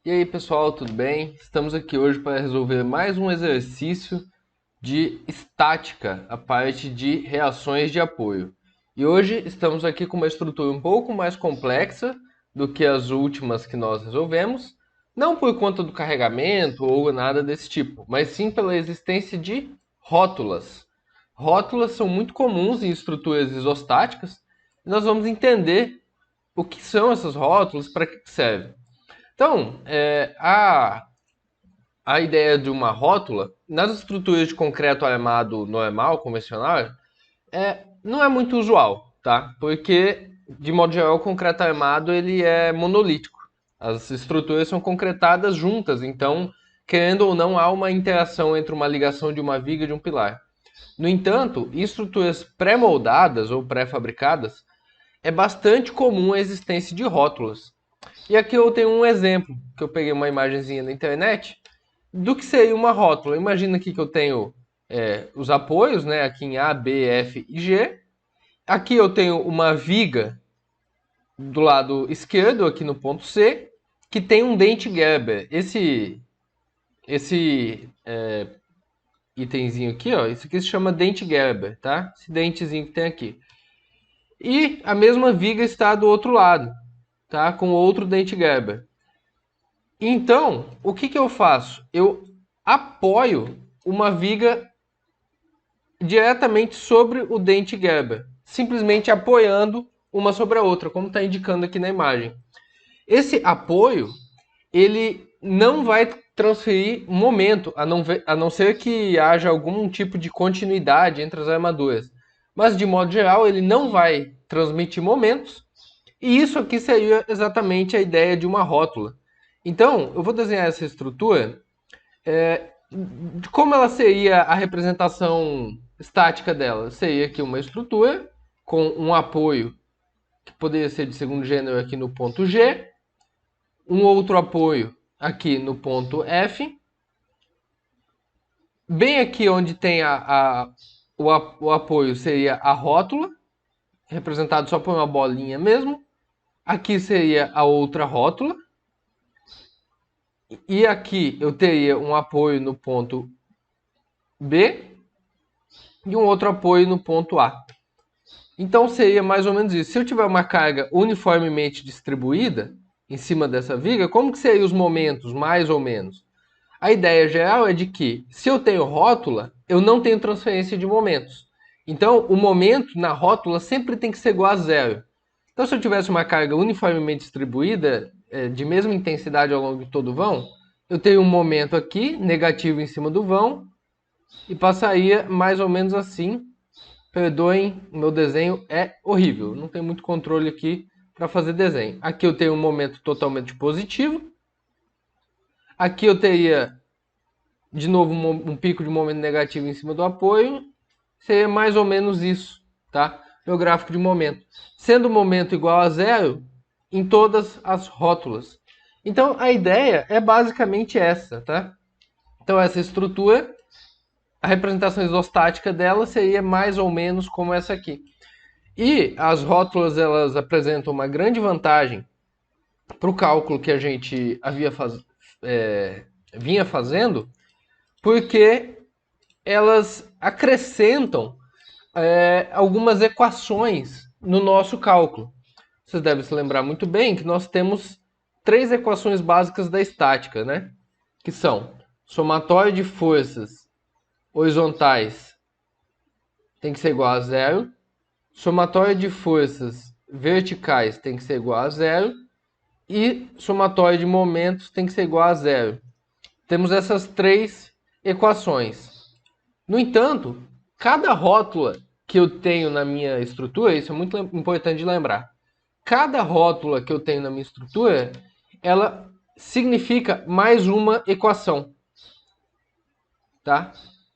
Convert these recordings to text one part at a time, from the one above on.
E aí pessoal, tudo bem? Estamos aqui hoje para resolver mais um exercício de estática, a parte de reações de apoio. E hoje estamos aqui com uma estrutura um pouco mais complexa do que as últimas que nós resolvemos, não por conta do carregamento ou nada desse tipo, mas sim pela existência de rótulas. Rótulas são muito comuns em estruturas isostáticas e nós vamos entender o que são essas rótulas, para que servem. Então, a ideia de uma rótula, nas estruturas de concreto armado normal, convencional, não é muito usual, tá? Porque, de modo geral, o concreto armado ele é monolítico. As estruturas são concretadas juntas, então, querendo ou não, há uma interação entre uma ligação de uma viga e de um pilar. No entanto, em estruturas pré-moldadas ou pré-fabricadas, é bastante comum a existência de rótulas. E aqui eu tenho um exemplo, que eu peguei uma imagenzinha na internet, do que seria uma rótula. Imagina aqui que eu tenho os apoios, né, aqui em A, B, F e G. Aqui eu tenho uma viga do lado esquerdo, aqui no ponto C, que tem um dente Gerber. Esse itemzinho aqui, ó, isso aqui se chama dente Gerber, tá? Esse dentezinho que tem aqui. E a mesma viga está do outro lado, tá? Com outro dente Gerber. Então, o que que eu faço? Eu apoio uma viga diretamente sobre o dente Gerber, simplesmente apoiando uma sobre a outra, como está indicando aqui na imagem. Esse apoio, ele não vai transferir momento, a não ser que haja algum tipo de continuidade entre as armaduras. Mas, de modo geral, ele não vai transmitir momentos, e isso aqui seria exatamente a ideia de uma rótula. Então, eu vou desenhar essa estrutura. Como ela seria a representação estática dela? Seria aqui uma estrutura com um apoio que poderia ser de segundo gênero aqui no ponto G, um outro apoio aqui no ponto F, bem aqui onde tem o apoio seria a rótula, representado só por uma bolinha mesmo. Aqui seria a outra rótula. E aqui eu teria um apoio no ponto B e um outro apoio no ponto A. Então seria mais ou menos isso. Se eu tiver uma carga uniformemente distribuída em cima dessa viga, como que seriam os momentos, mais ou menos? A ideia geral é de que, se eu tenho rótula, eu não tenho transferência de momentos. Então, o momento na rótula sempre tem que ser igual a zero. Então, se eu tivesse uma carga uniformemente distribuída, de mesma intensidade ao longo de todo o vão, eu tenho um momento aqui, negativo em cima do vão, e passaria mais ou menos assim. Perdoem, meu desenho é horrível. Não tem muito controle aqui para fazer desenho. Aqui eu tenho um momento totalmente positivo. Aqui eu teria, de novo, um pico de momento negativo em cima do apoio. Seria mais ou menos isso, tá? Meu gráfico de momento. Sendo o momento igual a zero em todas as rótulas. Então, a ideia é basicamente essa, tá? Então, essa estrutura, a representação isostática dela seria mais ou menos como essa aqui. E as rótulas, elas apresentam uma grande vantagem para o cálculo que a gente vinha fazendo, porque elas acrescentam algumas equações no nosso cálculo. Vocês devem se lembrar muito bem que nós temos três equações básicas da estática, né? Que são somatório de forças horizontais tem que ser igual a zero, somatório de forças verticais tem que ser igual a zero e somatório de momentos tem que ser igual a zero. Temos essas três equações. No entanto, cada rótula que eu tenho na minha estrutura, isso é muito importante de lembrar, cada rótula que eu tenho na minha estrutura, ela significa mais uma equação. Tá?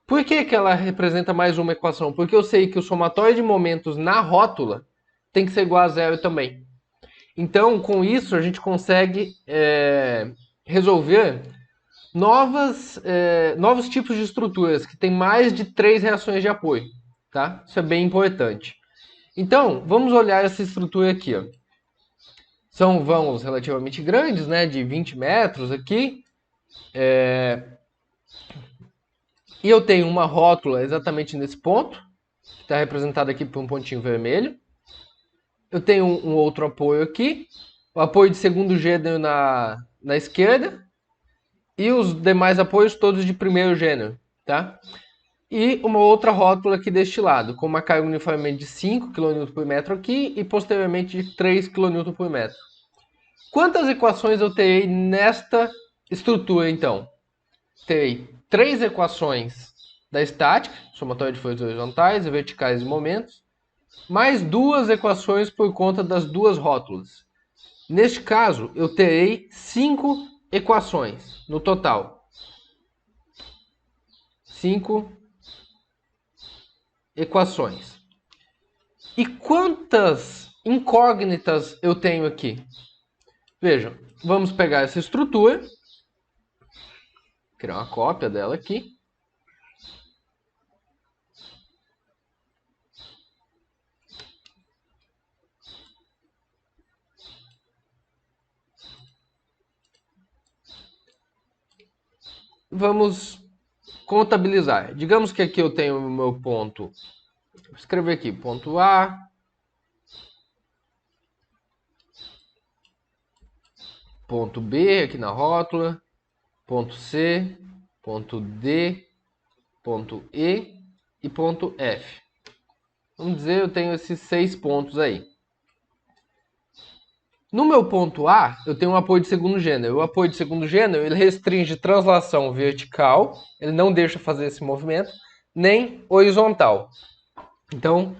Por que que ela representa mais uma equação? Porque eu sei que o somatório de momentos na rótula tem que ser igual a zero também. Então, com isso, a gente consegue resolver novos tipos de estruturas que têm mais de três reações de apoio. Tá? Isso é bem importante. Então, vamos olhar essa estrutura aqui. Ó. São vãos relativamente grandes, né, de 20 metros aqui. E eu tenho uma rótula exatamente nesse ponto, que está representado aqui por um pontinho vermelho. Eu tenho um outro apoio aqui, o apoio de segundo gênero na esquerda, e os demais apoios todos de primeiro gênero, tá? E uma outra rótula aqui deste lado, com uma carga uniformemente de 5 kN por metro aqui e posteriormente de 3 kN por metro. Quantas equações eu terei nesta estrutura, então? Terei 3 equações da estática, somatória de forças horizontais e verticais e momentos, mais 2 equações por conta das duas rótulas. Neste caso, eu terei 5 equações no total. 5 equações. E quantas incógnitas eu tenho aqui? Vejam, vamos pegar essa estrutura, criar uma cópia dela aqui. Vamos contabilizar. Digamos que aqui eu tenho o meu ponto. Vou escrever aqui, ponto A, ponto B aqui na rótula, ponto C, ponto D, ponto E e ponto F. Vamos dizer, eu tenho esses 6 pontos aí. No meu ponto A, eu tenho um apoio de segundo gênero. O apoio de segundo gênero, ele restringe translação vertical, ele não deixa fazer esse movimento, nem horizontal. Então,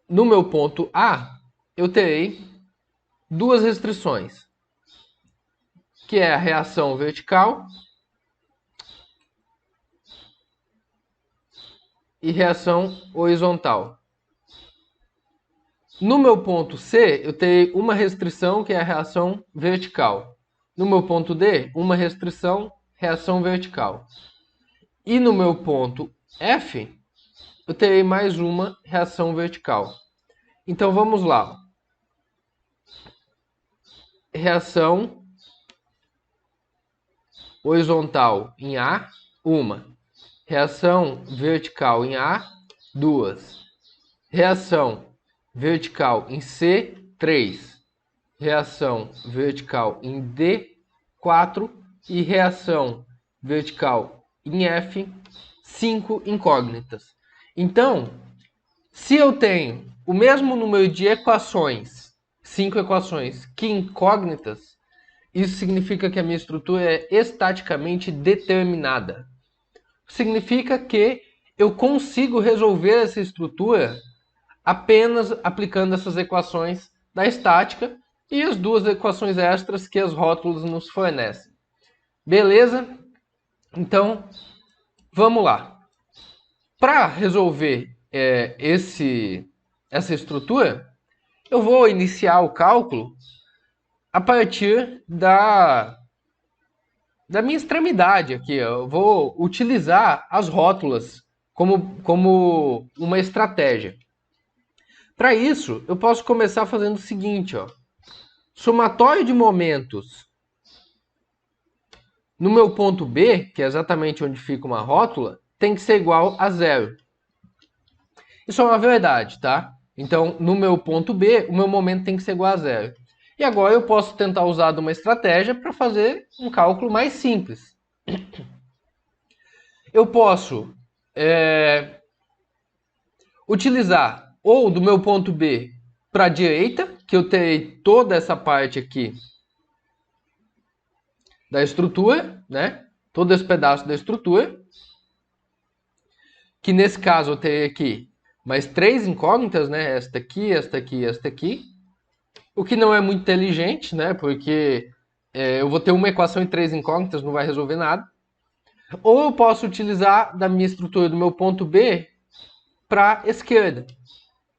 no meu ponto A, eu terei 2 restrições, que é a reação vertical e reação horizontal. No meu ponto C, eu terei uma restrição, que é a reação vertical. No meu ponto D, uma restrição, reação vertical. E no meu ponto F, eu terei mais uma reação vertical. Então vamos lá. Reação horizontal em A, uma. Reação vertical em A, 2. Reação vertical em C, 3. Reação vertical em D, 4. E reação vertical em F, 5 incógnitas. Então, se eu tenho o mesmo número de equações, 5 equações, que incógnitas, isso significa que a minha estrutura é estaticamente determinada. Significa que eu consigo resolver essa estrutura apenas aplicando essas equações da estática e as 2 equações extras que as rótulas nos fornecem. Beleza? Então, vamos lá. Para resolver essa estrutura, eu vou iniciar o cálculo a partir da minha extremidade aqui. Eu vou utilizar as rótulas como uma estratégia. Para isso, eu posso começar fazendo o seguinte, ó. Somatório de momentos no meu ponto B, que é exatamente onde fica uma rótula, tem que ser igual a 0. Isso é uma verdade, tá? Então, no meu ponto B, o meu momento tem que ser igual a 0. E agora eu posso tentar usar uma estratégia para fazer um cálculo mais simples. Eu posso utilizar ou do meu ponto B para a direita, que eu terei toda essa parte aqui da estrutura, né? Todo esse pedaço da estrutura, que nesse caso eu terei aqui mais 3 incógnitas, né? Esta aqui, esta aqui e esta aqui. O que não é muito inteligente, né? Porque eu vou ter uma equação em 3 incógnitas, não vai resolver nada. Ou eu posso utilizar da minha estrutura do meu ponto B para a esquerda,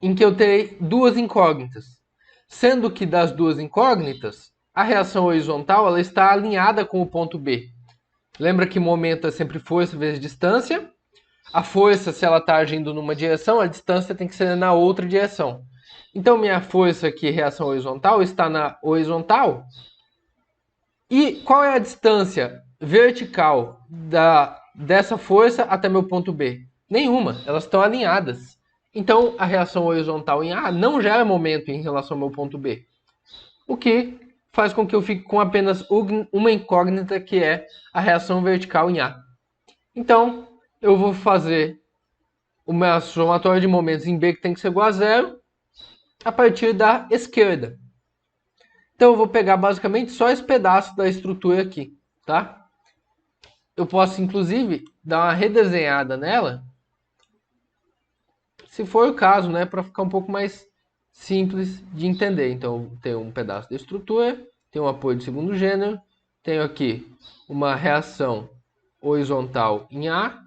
em que eu terei 2 incógnitas. Sendo que das 2 incógnitas, a reação horizontal ela está alinhada com o ponto B. Lembra que momento é sempre força vezes distância. A força, se ela está agindo numa direção, a distância tem que ser na outra direção. Então, minha força aqui, reação horizontal, está na horizontal. E qual é a distância vertical dessa força até meu ponto B? Nenhuma, elas estão alinhadas. Então, a reação horizontal em A não gera momento em relação ao meu ponto B. O que faz com que eu fique com apenas uma incógnita, que é a reação vertical em A. Então, eu vou fazer o meu somatório de momentos em B, que tem que ser igual a zero, a partir da esquerda. Então, eu vou pegar basicamente só esse pedaço da estrutura aqui, tá? Eu posso, inclusive, dar uma redesenhada nela, se for o caso, né? Para ficar um pouco mais simples de entender. Então, eu tenho um pedaço da estrutura, tenho um apoio de segundo gênero, tenho aqui uma reação horizontal em A,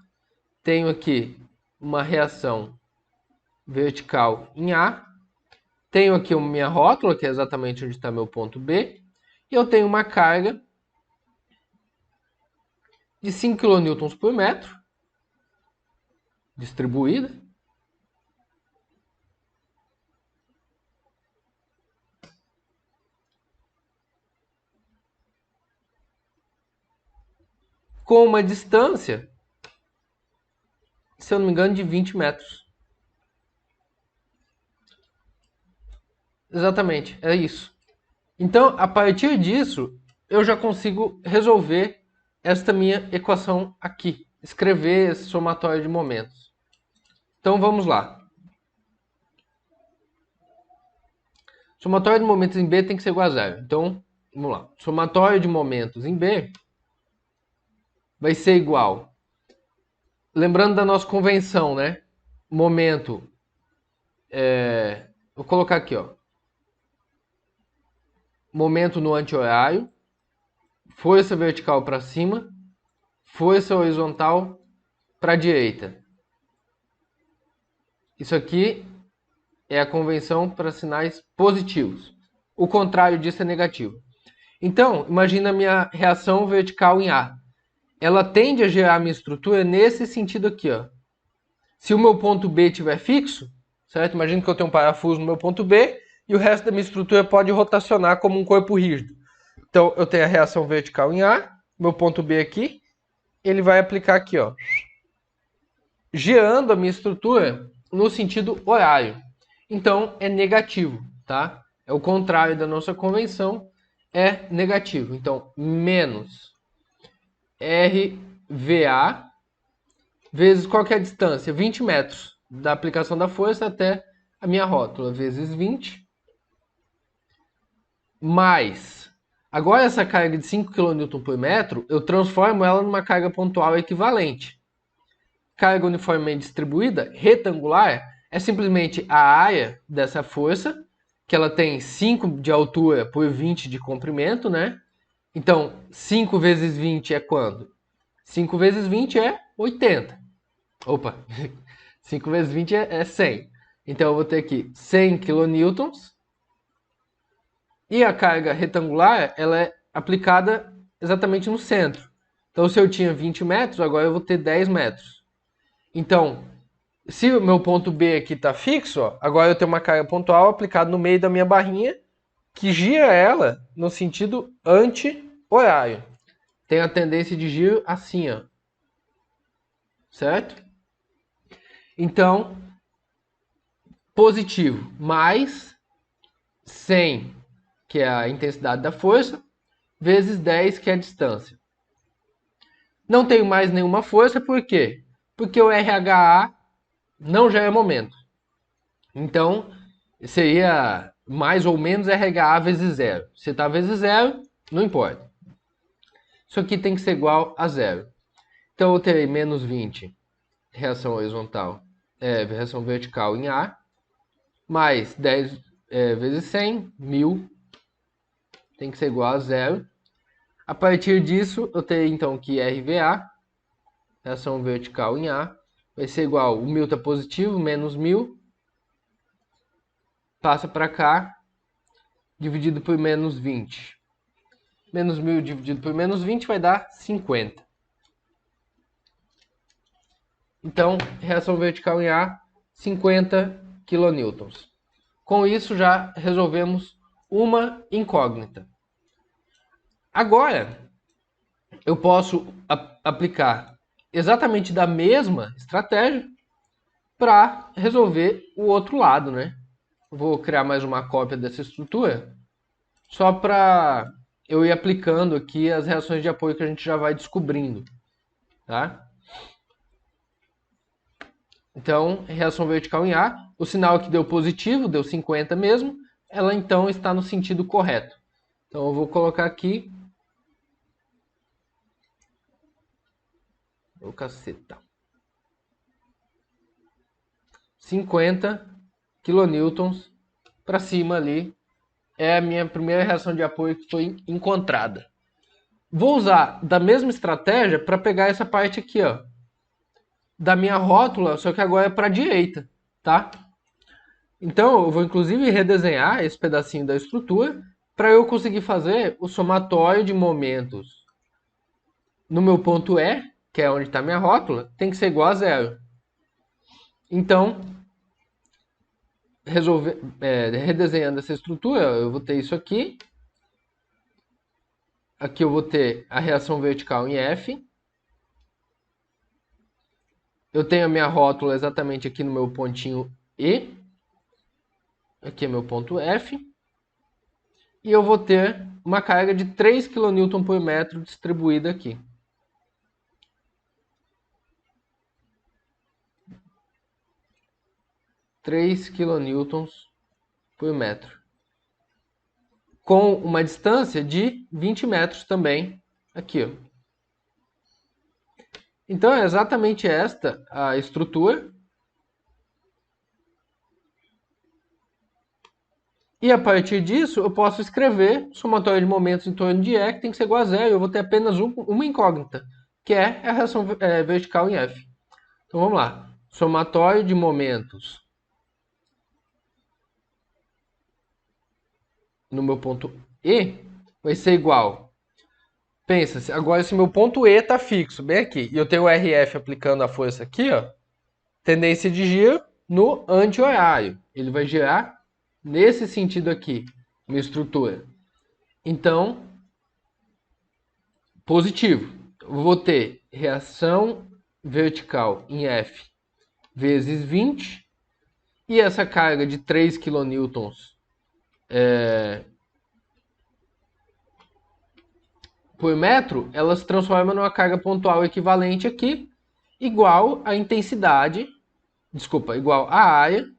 tenho aqui uma reação vertical em A, tenho aqui a minha rótula, que é exatamente onde está meu ponto B, e eu tenho uma carga de 5 kN por metro, distribuída, com uma distância, se eu não me engano, de 20 metros. Exatamente, é isso. Então, a partir disso, eu já consigo resolver esta minha equação aqui, escrever esse somatório de momentos. Então, vamos lá. Somatório de momentos em B tem que ser igual a zero. Então, vamos lá. Somatório de momentos em B vai ser igual. Lembrando da nossa convenção, né? Momento. Vou colocar aqui, ó. Momento no anti-horário. Força vertical para cima. Força horizontal para a direita. Isso aqui é a convenção para sinais positivos. O contrário disso é negativo. Então, imagina a minha reação vertical em A. Ela tende a gerar a minha estrutura nesse sentido aqui, ó. Se o meu ponto B estiver fixo, certo? Imagina que eu tenho um parafuso no meu ponto B e o resto da minha estrutura pode rotacionar como um corpo rígido. Então, eu tenho a reação vertical em A, meu ponto B aqui, ele vai aplicar aqui, ó, gerando a minha estrutura no sentido horário. Então, é negativo, tá? É o contrário da nossa convenção, é negativo. Então, menos RVA vezes qual que é a distância? 20 metros da aplicação da força até a minha rótula, vezes 20, mais... Agora, essa carga de 5 kN por metro, eu transformo ela numa carga pontual equivalente. Carga uniformemente distribuída, retangular, é simplesmente a área dessa força, que ela tem 5 de altura por 20 de comprimento, né? Então, 5 vezes 20 é quanto? 5 vezes 20 é 80. Opa, 5 vezes 20 é 100. Então, eu vou ter aqui 100 kN. E a carga retangular, ela é aplicada exatamente no centro. Então, se eu tinha 20 metros, agora eu vou ter 10 metros. Então, se o meu ponto B aqui está fixo, ó, agora eu tenho uma carga pontual aplicada no meio da minha barrinha, que gira ela no sentido anti-horário. Tem a tendência de giro assim, ó. Certo? Então, positivo mais 100, que é a intensidade da força, vezes 10, que é a distância. Não tenho mais nenhuma força, por quê? Porque o RHA não gera momento. Então, seria mais ou menos RHA vezes zero. Se está vezes zero, não importa. Isso aqui tem que ser igual a zero. Então, eu terei menos 20, reação horizontal, reação vertical em A, mais 10 vezes 100, 1000, tem que ser igual a zero. A partir disso, eu terei então que RVA, reação vertical em A, vai ser igual, o 1000 está positivo, menos 1000, passa para cá, dividido por menos 20. Menos 1000 dividido por menos 20 vai dar 50. Então, reação vertical em A, 50 kN. Com isso já resolvemos uma incógnita. Agora, eu posso aplicar exatamente da mesma estratégia para resolver o outro lado, né? Vou criar mais uma cópia dessa estrutura, só para eu ir aplicando aqui as reações de apoio que a gente já vai descobrindo, tá? Então, reação vertical em A, o sinal aqui deu positivo, deu 50 mesmo, ela então está no sentido correto. Então, eu vou colocar aqui... Ô, caceta. 50 kilonewtons para cima ali é a minha primeira reação de apoio que foi encontrada. Vou usar da mesma estratégia para pegar essa parte aqui, ó, da minha rótula, só que agora é para a direita, tá? Então, eu vou inclusive redesenhar esse pedacinho da estrutura para eu conseguir fazer o somatório de momentos no meu ponto E, que é onde está minha rótula, tem que ser igual a zero. Então, redesenhando essa estrutura, eu vou ter isso aqui. Aqui eu vou ter a reação vertical em F. Eu tenho a minha rótula exatamente aqui no meu pontinho E. Aqui é meu ponto F. E eu vou ter uma carga de 3 kN por metro distribuída aqui. (3 kN por metro. Com uma distância de 20 metros também aqui, ó. Então é exatamente esta a estrutura. E a partir disso eu posso escrever o somatório de momentos em torno de E, que tem que ser igual a zero. Eu vou ter apenas uma incógnita, que é a reação vertical em F. Então vamos lá. Somatório de momentos no meu ponto E vai ser igual. Pensa, agora se meu ponto E está fixo, bem aqui, e eu tenho o RF aplicando a força aqui, ó, tendência de giro no anti-horário. Ele vai girar nesse sentido aqui, minha estrutura. Então, positivo. Eu vou ter reação vertical em F vezes 20, e essa carga de 3 kN por metro, ela se transforma numa carga pontual equivalente aqui, igual à intensidade, igual à área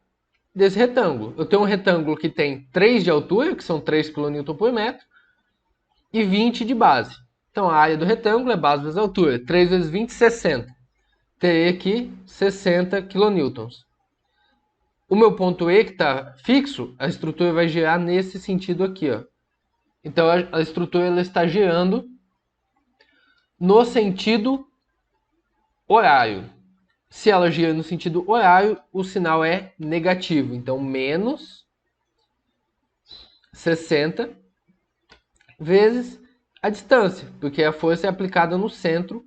desse retângulo. Eu tenho um retângulo que tem 3 de altura, que são 3 kN por metro, e 20 de base. Então a área do retângulo é base vezes altura. 3 vezes 20, 60. Terei aqui 60 kN. O meu ponto E, que está fixo, a estrutura vai girar nesse sentido aqui, ó. Então a estrutura ela está girando no sentido horário. Se ela gira no sentido horário, o sinal é negativo. Então, menos 60 vezes a distância, porque a força é aplicada no centro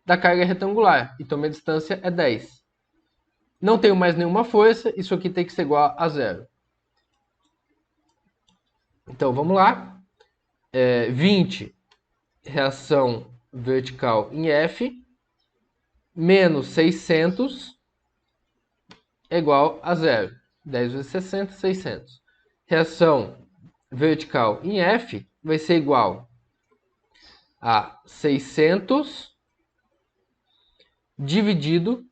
da carga retangular. Então, minha distância é 10. Não tenho mais nenhuma força, isso aqui tem que ser igual a zero. Então, vamos lá. 20, reação vertical em F, menos 600 é igual a zero. 10 vezes 60, 600. Reação vertical em F vai ser igual a 600 dividido,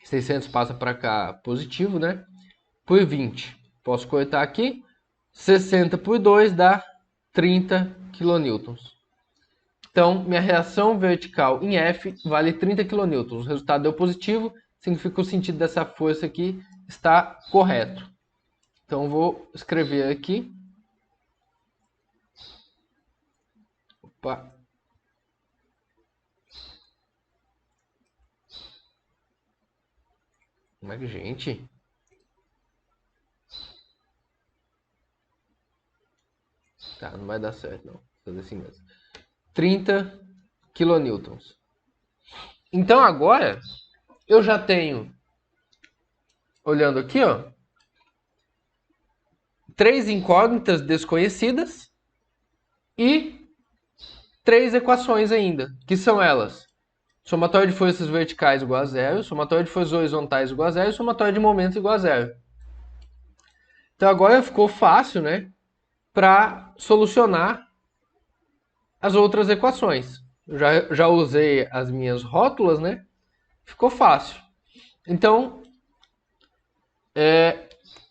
600 passa para cá positivo, né? Por 20. Posso cortar aqui. 60 por 2 dá 30 kN. Então, minha reação vertical em F vale 30 kN. O resultado deu positivo, significa que o sentido dessa força aqui está correto. Então, vou escrever aqui. Opa. Como é que, gente? Tá, não vai dar certo, não. Vou fazer assim mesmo. 30 kN. Então, agora, eu já tenho, olhando aqui, ó, 3 incógnitas desconhecidas e 3 equações ainda, que são elas: somatório de forças verticais igual a zero, somatório de forças horizontais igual a zero e somatório de momentos igual a zero. Então agora ficou fácil, né, para solucionar as outras equações. Eu já usei as minhas rótulas, né? Ficou fácil. Então,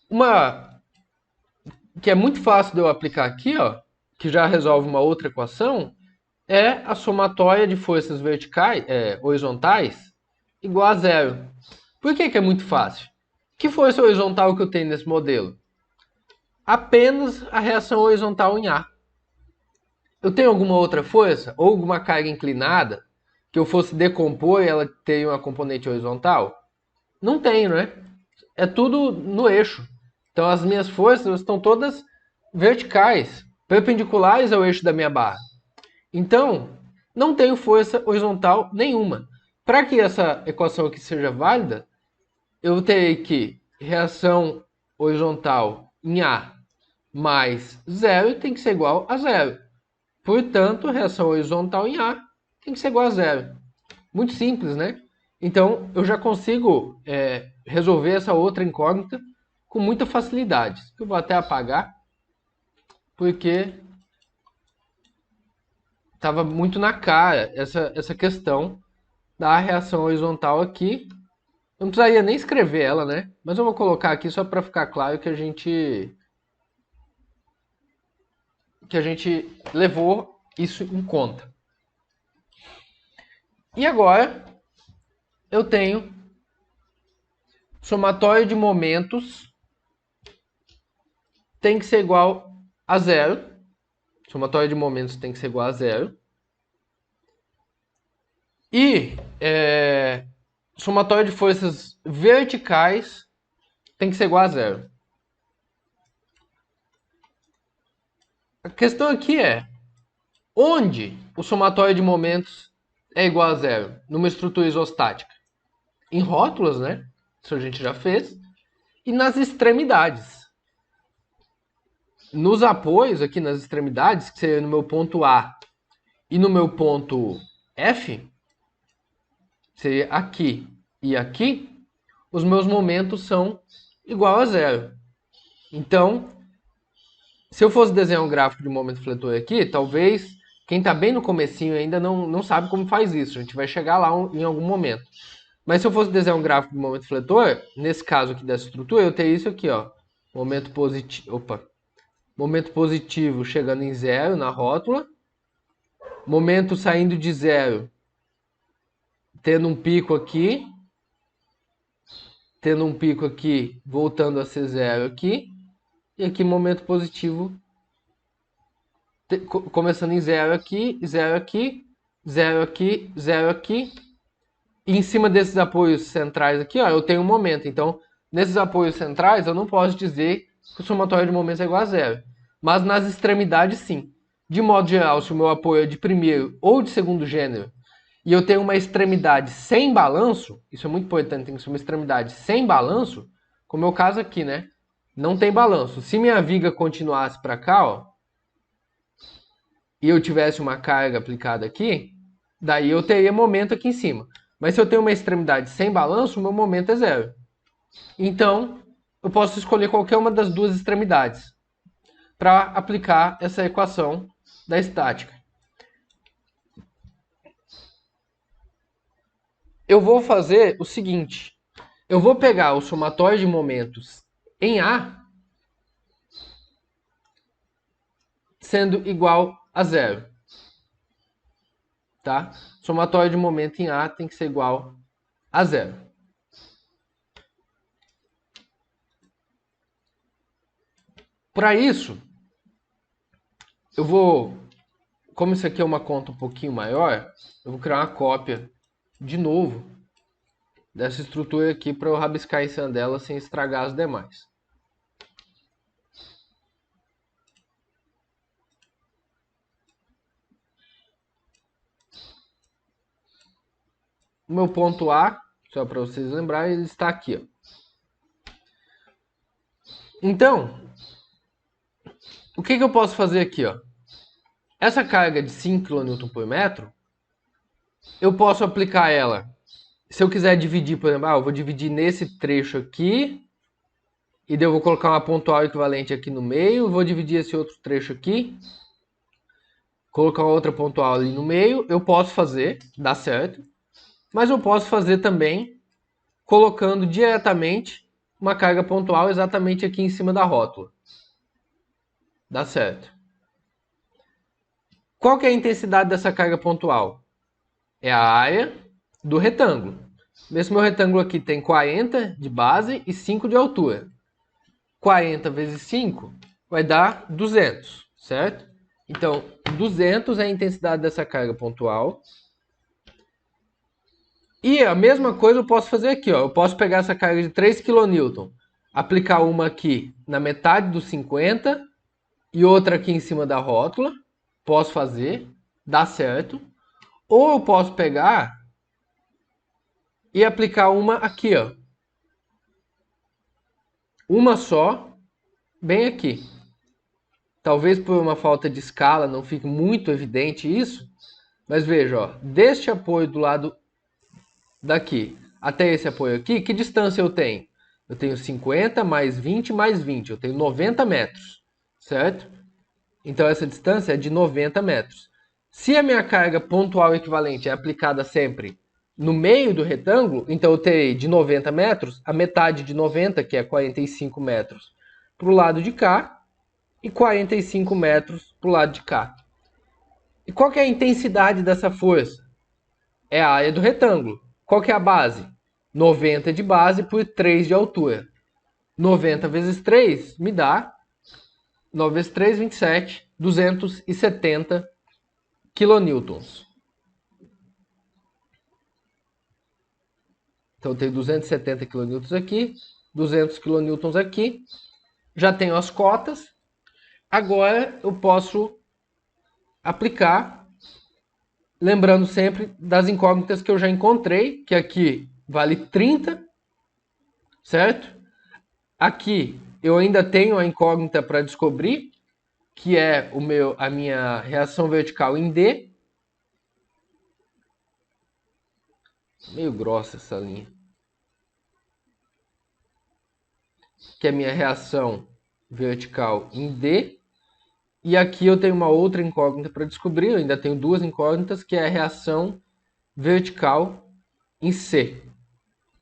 uma que é muito fácil de eu aplicar aqui, ó, que já resolve uma outra equação, é a somatória de forças verticais, horizontais, igual a zero. Por que é muito fácil? Que força horizontal que eu tenho nesse modelo? Apenas a reação horizontal em A. Eu tenho alguma outra força? Ou alguma carga inclinada que eu fosse decompor e ela teria uma componente horizontal? Não tenho, né? É tudo no eixo. Então as minhas forças estão todas verticais, perpendiculares ao eixo da minha barra. Então, não tenho força horizontal nenhuma. Para que essa equação aqui seja válida, eu terei que reação horizontal em A mais zero tem que ser igual a zero. Portanto, reação horizontal em A tem que ser igual a zero. Muito simples, né? Então, eu já consigo resolver essa outra incógnita com muita facilidade. Eu vou até apagar, porque estava muito na cara essa questão da reação horizontal aqui. Eu não precisaria nem escrever ela, né? Mas eu vou colocar aqui só para ficar claro que a gente levou isso em conta. E agora eu tenho somatório de momentos tem que ser igual a zero. Somatório de momentos tem que ser igual a zero. E somatório de forças verticais tem que ser igual a zero. A questão aqui é: onde o somatório de momentos é igual a zero? Numa estrutura isostática. Em rótulas, né? Isso a gente já fez. E nas extremidades. Nos apoios, aqui nas extremidades, que seria no meu ponto A e no meu ponto F, seria aqui e aqui, os meus momentos são igual a zero. Então, se eu fosse desenhar um gráfico de momento fletor aqui, talvez quem está bem no comecinho ainda não sabe como faz isso. A gente vai chegar lá em algum momento. Mas se eu fosse desenhar um gráfico de momento fletor, nesse caso aqui dessa estrutura, eu teria isso aqui, ó. Momento positivo, momento positivo chegando em zero na rótula, momento saindo de zero, tendo um pico aqui, voltando a ser zero aqui, e aqui momento positivo começando em zero aqui, zero aqui, zero aqui, zero aqui. E em cima desses apoios centrais aqui, ó, eu tenho um momento. Então, nesses apoios centrais, eu não posso dizer que o somatório de momentos é igual a zero. Mas nas extremidades, sim. De modo geral, se o meu apoio é de primeiro ou de segundo gênero, e eu tenho uma extremidade sem balanço, isso é muito importante, tem que ser uma extremidade sem balanço, como é o caso aqui, né? Não tem balanço. Se minha viga continuasse para cá, ó, e eu tivesse uma carga aplicada aqui, daí eu teria momento aqui em cima. Mas se eu tenho uma extremidade sem balanço, o meu momento é zero. Então, eu posso escolher qualquer uma das duas extremidades para aplicar essa equação da estática. Eu vou fazer o seguinte. Eu vou pegar o somatório de momentos em A sendo igual a zero. Tá? Somatório de momento em A tem que ser igual a zero. Para isso, eu vou, como isso aqui é uma conta um pouquinho maior, eu vou criar uma cópia de novo dessa estrutura aqui para eu rabiscar em cima dela sem estragar as demais. O meu ponto A, só para vocês lembrarem, ele está aqui, ó. Então, o que eu posso fazer aqui, ó? Essa carga de 5 kN por metro, eu posso aplicar ela. Se eu quiser dividir, por exemplo, eu vou dividir nesse trecho aqui, e daí eu vou colocar uma pontual equivalente aqui no meio, vou dividir esse outro trecho aqui, colocar outra pontual ali no meio, eu posso fazer, dá certo, mas eu posso fazer também colocando diretamente uma carga pontual exatamente aqui em cima da rótula. Dá certo. Qual que é a intensidade dessa carga pontual? É a área do retângulo. Nesse meu retângulo aqui tem 40 de base e 5 de altura. 40 vezes 5 vai dar 200, certo? Então, 200 é a intensidade dessa carga pontual. E a mesma coisa eu posso fazer aqui, ó. Eu posso pegar essa carga de 3 kN, aplicar uma aqui na metade dos 50 e outra aqui em cima da rótula. Posso fazer, dá certo. Ou eu posso pegar e aplicar uma aqui, ó. Uma só, bem aqui. Talvez por uma falta de escala não fique muito evidente isso, mas veja, ó, deste apoio do lado daqui até esse apoio aqui, que distância eu tenho? Eu tenho 50 mais 20 mais 20, eu tenho 90 metros, certo? Então essa distância é de 90 metros. Se a minha carga pontual equivalente é aplicada sempre no meio do retângulo, então eu terei de 90 metros, a metade de 90, que é 45 metros, para o lado de cá, e 45 metros para o lado de cá. E qual que é a intensidade dessa força? É a área do retângulo. Qual que é a base? 90 de base por 3 de altura. 90 vezes 3 me dá 9 vezes 3, 27, 270 quilonewtons. Então eu tenho 270 quilonewtons aqui, 200 quilonewtons aqui. Já tenho as cotas. Agora eu posso aplicar, lembrando sempre das incógnitas que eu já encontrei, que aqui vale 30, certo? Aqui eu ainda tenho a incógnita para descobrir, que é a minha reação vertical em D. Meio grossa essa linha. Que é a minha reação vertical em D. E aqui eu tenho uma outra incógnita para descobrir, eu ainda tenho duas incógnitas, que é a reação vertical em C.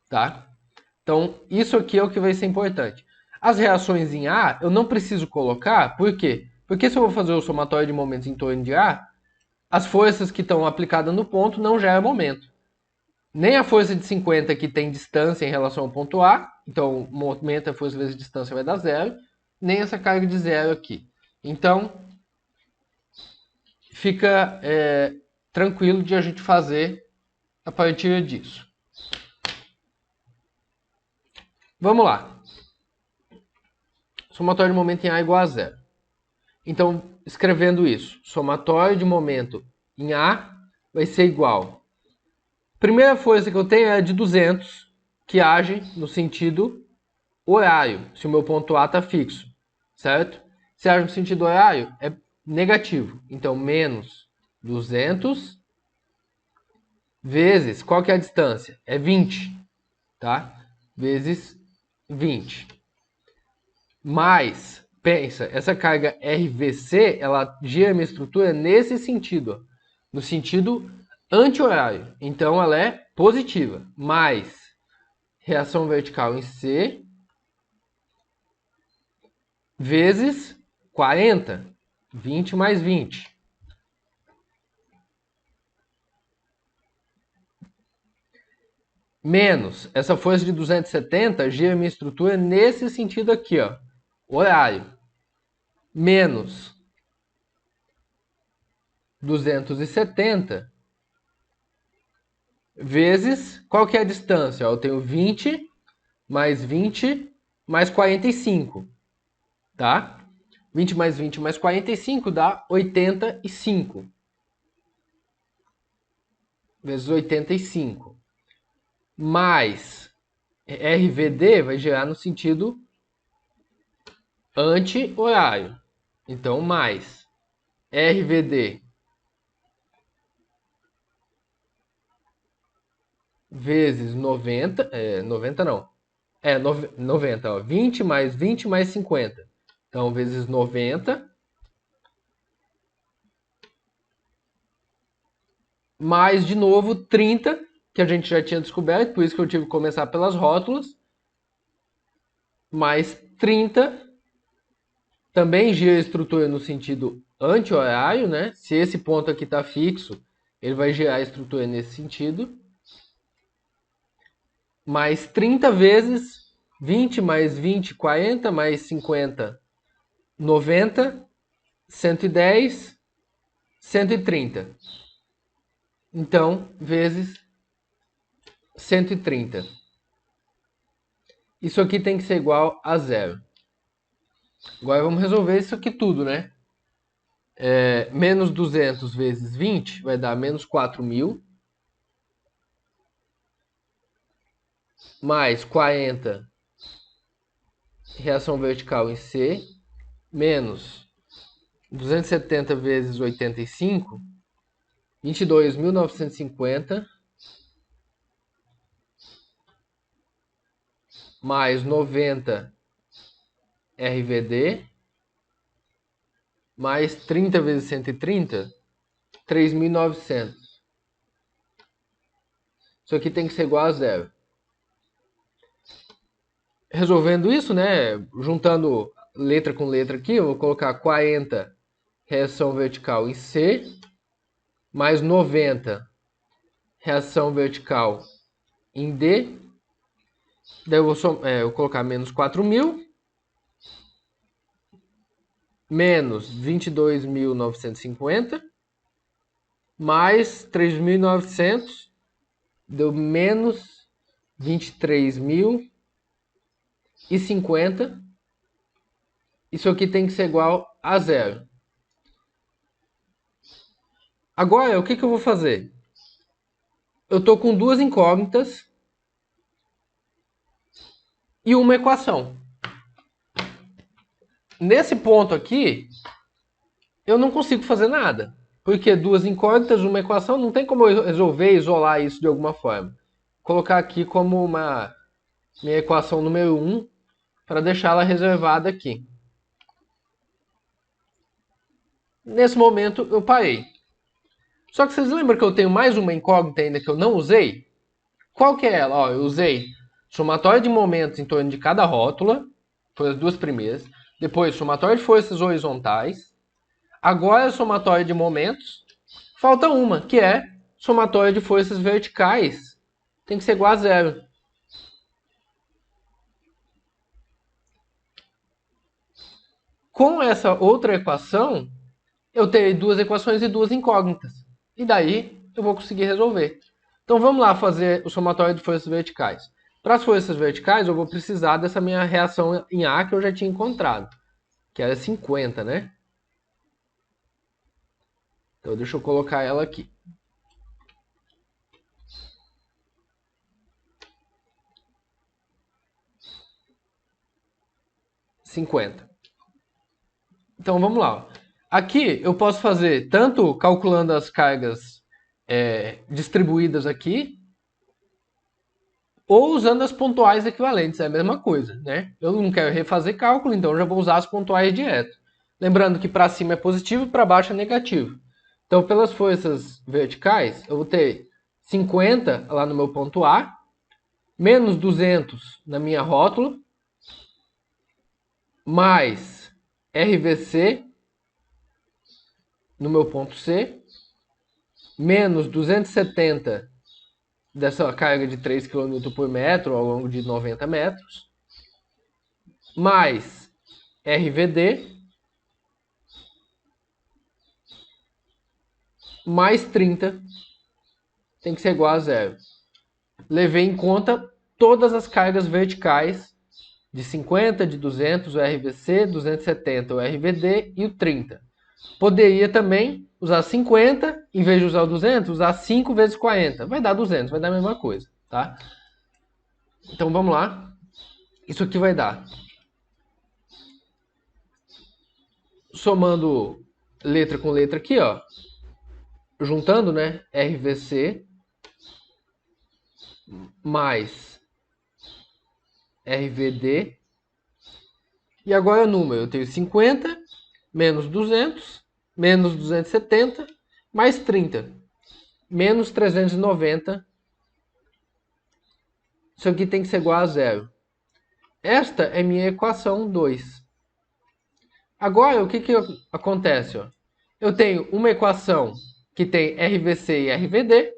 Tá? Então, isso aqui é o que vai ser importante. As reações em A, eu não preciso colocar, por quê? Porque se eu vou fazer o somatório de momentos em torno de A, as forças que estão aplicadas no ponto não geram momento. Nem a força de 50 que tem distância em relação ao ponto A, então o momento é força vezes distância vai dar zero, nem essa carga de zero aqui. Então, fica tranquilo de a gente fazer a partir disso. Vamos lá. Somatório de momento em A igual a zero. Então, escrevendo isso, somatório de momento em A vai ser igual. Primeira força que eu tenho é a de 200, que age no sentido horário, se o meu ponto A está fixo, certo? Se age no sentido horário, é negativo. Então, menos 200 vezes, qual que é a distância? É 20, tá? Vezes 20. Mais, pensa, essa carga RVC, ela gira a minha estrutura nesse sentido, ó, no sentido anti-horário. Então, ela é positiva. Mais reação vertical em C vezes 40. 20 mais 20. Menos, essa força de 270 gira a minha estrutura nesse sentido aqui, ó, horário. Menos 270 vezes, qual que é a distância? Eu tenho 20 mais 45, tá? 20 mais 45 dá 85. Vezes 85. Mais RVD vai gerar no sentido anti-horário. Então, mais RVD vezes 90, 90 não, 90, ó, 20 mais 50. Então, vezes 90, mais, de novo, 30, que a gente já tinha descoberto, por isso que eu tive que começar pelas rótulas, mais 30, também gira a estrutura no sentido anti-horário, né? Se esse ponto aqui está fixo, ele vai girar a estrutura nesse sentido. Mais 30 vezes 20 mais 20, 40, mais 50, 90, 110, 130. Então, vezes 130. Isso aqui tem que ser igual a zero. Agora vamos resolver isso aqui tudo, né? Menos 200 vezes 20 vai dar menos 4.000. Mais 40, reação vertical em C. Menos 270 vezes 85, 22.950. Mais 90 RVD. Mais 30 vezes 130, 3.900. Isso aqui tem que ser igual a zero. Resolvendo isso, né, juntando letra com letra aqui, eu vou colocar 40 reação vertical em C, mais 90 reação vertical em D. Daí eu vou colocar menos 4.000, menos 22.950, mais 3.900, deu menos 23.050. Isso aqui tem que ser igual a zero. Agora, o que eu vou fazer? Eu estou com duas incógnitas e uma equação. Nesse ponto aqui, eu não consigo fazer nada. Porque duas incógnitas, uma equação, não tem como eu resolver e isolar isso de alguma forma. Vou colocar aqui como minha equação número 1, para deixá-la reservada aqui. Nesse momento, eu parei. Só que vocês lembram que eu tenho mais uma incógnita ainda que eu não usei? Qual que é ela? Ó, eu usei somatória de momentos em torno de cada rótula, foi as duas primeiras. Depois, somatória de forças horizontais. Agora, somatória de momentos. Falta uma, que é somatória de forças verticais. Tem que ser igual a zero. Com essa outra equação, eu terei duas equações e duas incógnitas. E daí, eu vou conseguir resolver. Então, vamos lá fazer o somatório de forças verticais. Para as forças verticais, eu vou precisar dessa minha reação em A que eu já tinha encontrado, que era 50, né? Então, deixa eu colocar ela aqui. 50. Então, vamos lá. Aqui, eu posso fazer tanto calculando as cargas distribuídas aqui, ou usando as pontuais equivalentes, é a mesma coisa, né? Eu não quero refazer cálculo, então eu já vou usar as pontuais direto. Lembrando que para cima é positivo e para baixo é negativo. Então, pelas forças verticais, eu vou ter 50 lá no meu ponto A, menos 200 na minha rótula, mais RVC no meu ponto C, menos 270 dessa carga de 3 kN por metro ao longo de 90 metros, mais RVD, mais 30, tem que ser igual a zero. Levei em conta todas as cargas verticais, de 50, de 200, o RVC, 270, o RVD e o 30. Poderia também usar 50, em vez de usar o 200, usar 5 vezes 40. Vai dar 200, vai dar a mesma coisa, tá? Então vamos lá. Isso aqui vai dar somando letra com letra aqui, ó, juntando, né, RVC mais RVD. E agora o número, eu tenho 50 menos 200 menos 270 mais 30 menos 390. Isso aqui tem que ser igual a zero. Esta é minha equação 2. Agora, o que acontece? Ó? Eu tenho uma equação que tem RVC e RVD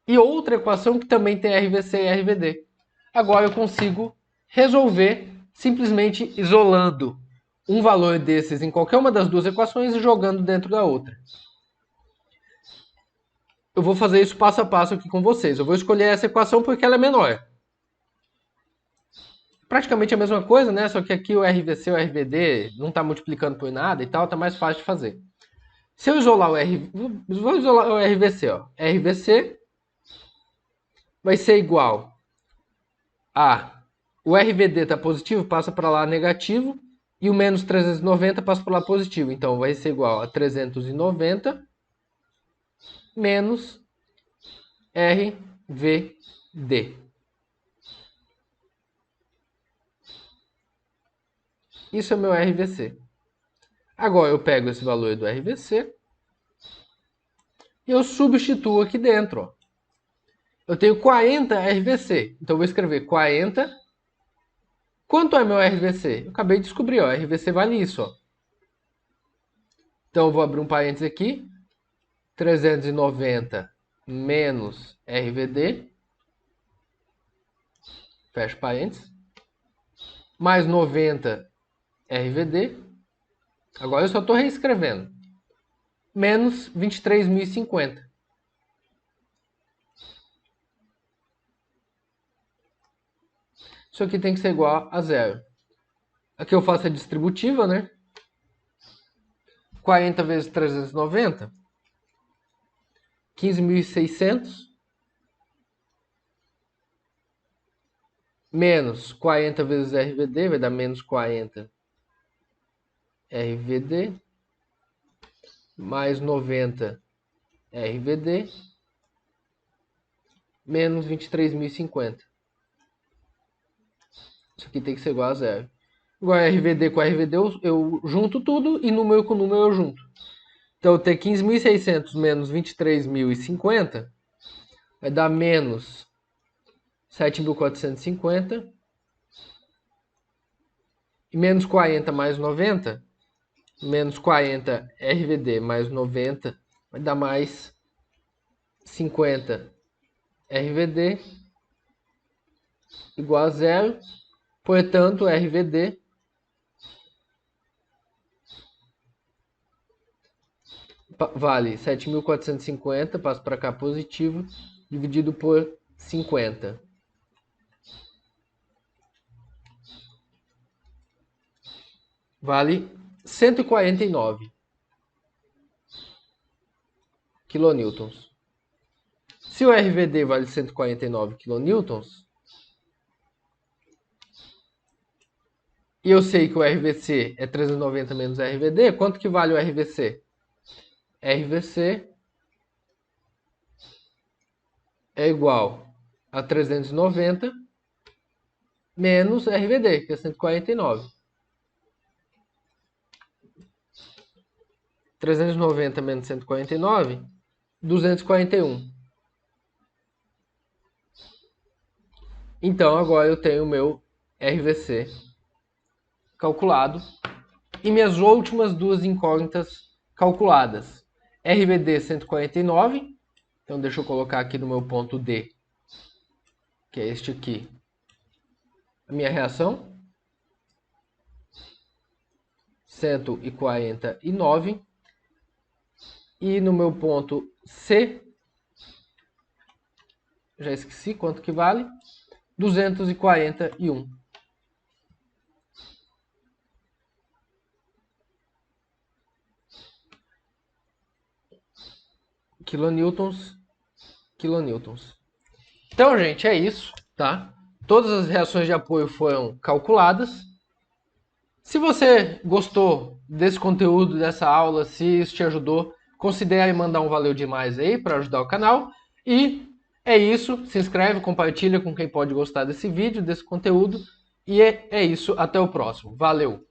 e outra equação que também tem RVC e RVD. Agora eu consigo resolver simplesmente isolando um valor desses em qualquer uma das duas equações e jogando dentro da outra. Eu vou fazer isso passo a passo aqui com vocês. Eu vou escolher essa equação porque ela é menor. Praticamente a mesma coisa, né? Só que aqui o RVC e o RVD não está multiplicando por nada e tal, está mais fácil de fazer. Se eu isolar vou isolar o RVC, ó. RVC vai ser igual a... O RVD está positivo, passa para lá negativo. E o menos 390 passa para lá positivo. Então vai ser igual a 390 menos RVD. Isso é meu RVC. Agora eu pego esse valor do RVC e eu substituo aqui dentro. Ó. Eu tenho 40 RVC. Então eu vou escrever 40. Quanto é meu RVC? Eu acabei de descobrir, ó. RVC vale isso, ó. Então eu vou abrir um parênteses aqui. 390 menos RVD. Fecha parênteses. Mais 90 RVD. Agora eu só estou reescrevendo. Menos 23.050. Isso aqui tem que ser igual a zero. Aqui eu faço a distributiva, né? 40 vezes 390. 15.600. Menos 40 vezes RVD, vai dar menos 40 RVD. Mais 90 RVD. Menos 23.050. Isso aqui tem que ser igual a zero. Agora RVD com RVD eu junto tudo e número com número eu junto. Então eu tenho 15.600 menos 23.050 vai dar menos 7.450 e menos 40 mais 90, menos 40 RVD mais 90 vai dar mais 50 RVD igual a zero. Portanto, RVD vale 7.450, passo para cá positivo, dividido por 50. Vale 149 kilonewtons. Se o RVD vale 149 kilonewtons, e eu sei que o RVC é 390 menos RVD, quanto que vale o RVC? RVC é igual a 390 menos RVD, que é 149. 390 menos 149, 241. Então agora eu tenho o meu RVC calculado e minhas últimas duas incógnitas calculadas. RVD 149, então deixa eu colocar aqui no meu ponto D, que é este aqui, a minha reação. 149. E no meu ponto C, já esqueci quanto que vale, 241. Kilonewtons. Então, gente, é isso, tá? Todas as reações de apoio foram calculadas. Se você gostou desse conteúdo, dessa aula, se isso te ajudou, considere mandar um valeu demais aí para ajudar o canal. E é isso, se inscreve, compartilha com quem pode gostar desse vídeo, desse conteúdo. E é isso, até o próximo. Valeu!